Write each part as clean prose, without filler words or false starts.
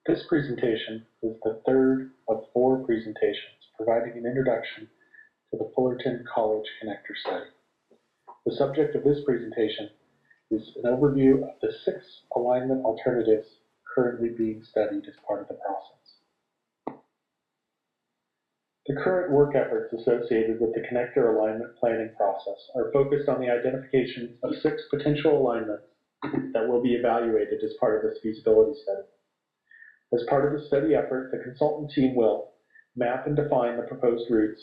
This presentation is the third of 4 presentations providing an introduction to the Fullerton College Connector Study. The subject of this presentation is an overview of the 6 alignment alternatives currently being studied as part of the process. The current work efforts associated with the connector alignment planning process are focused on the identification of 6 potential alignments that will be evaluated as part of this feasibility study. As part of the study effort, the consultant team will map and define the proposed routes,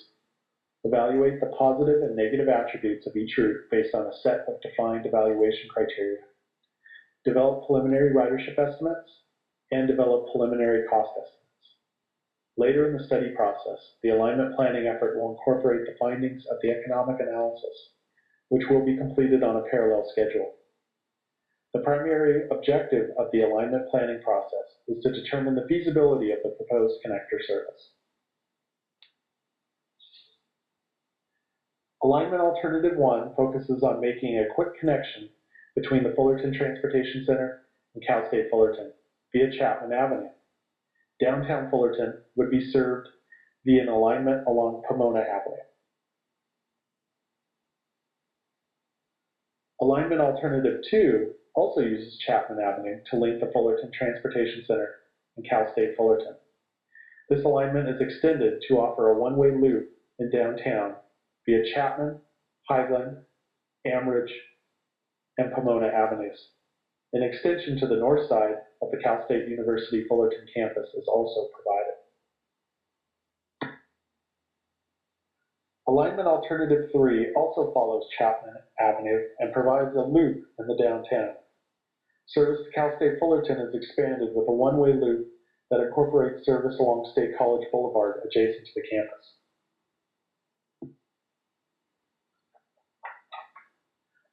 evaluate the positive and negative attributes of each route based on a set of defined evaluation criteria, develop preliminary ridership estimates, and develop preliminary cost estimates. Later in the study process, the alignment planning effort will incorporate the findings of the economic analysis, which will be completed on a parallel schedule. The primary objective of the alignment planning process is to determine the feasibility of the proposed connector service. Alignment Alternative 1 focuses on making a quick connection between the Fullerton Transportation Center and Cal State Fullerton via Chapman Avenue. Downtown Fullerton would be served via an alignment along Pomona Avenue. Alignment Alternative 2 also uses Chapman Avenue to link the Fullerton Transportation Center and Cal State Fullerton. This alignment is extended to offer a one-way loop in downtown via Chapman, Highland, Amridge, and Pomona Avenues. An extension to the north side of the Cal State University Fullerton campus is also provided. Alignment Alternative 3 also follows Chapman Avenue and provides a loop in the downtown. Service to Cal State Fullerton is expanded with a one-way loop that incorporates service along State College Boulevard adjacent to the campus.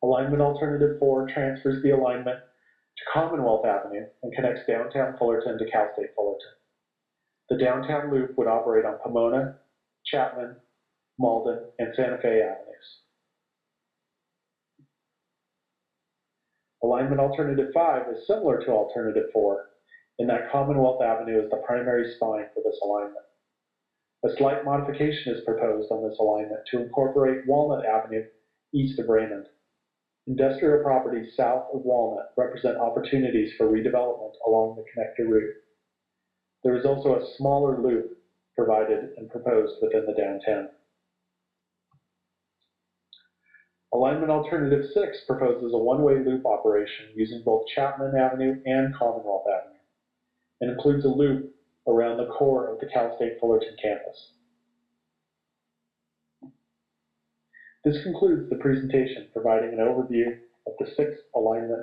Alignment Alternative 4 transfers the alignment to Commonwealth Avenue and connects downtown Fullerton to Cal State Fullerton. The downtown loop would operate on Pomona, Chapman, Malden, and Santa Fe Avenues. Alignment Alternative 5 is similar to Alternative 4 in that Commonwealth Avenue is the primary spine for this alignment. A slight modification is proposed on this alignment to incorporate Walnut Avenue east of Raymond. Industrial properties south of Walnut represent opportunities for redevelopment along the connector route. There is also a smaller loop provided and proposed within the downtown. Alignment Alternative 6 proposes a one-way loop operation using both Chapman Avenue and Commonwealth Avenue, and includes a loop around the core of the Cal State Fullerton campus. This concludes the presentation providing an overview of the 6 alignment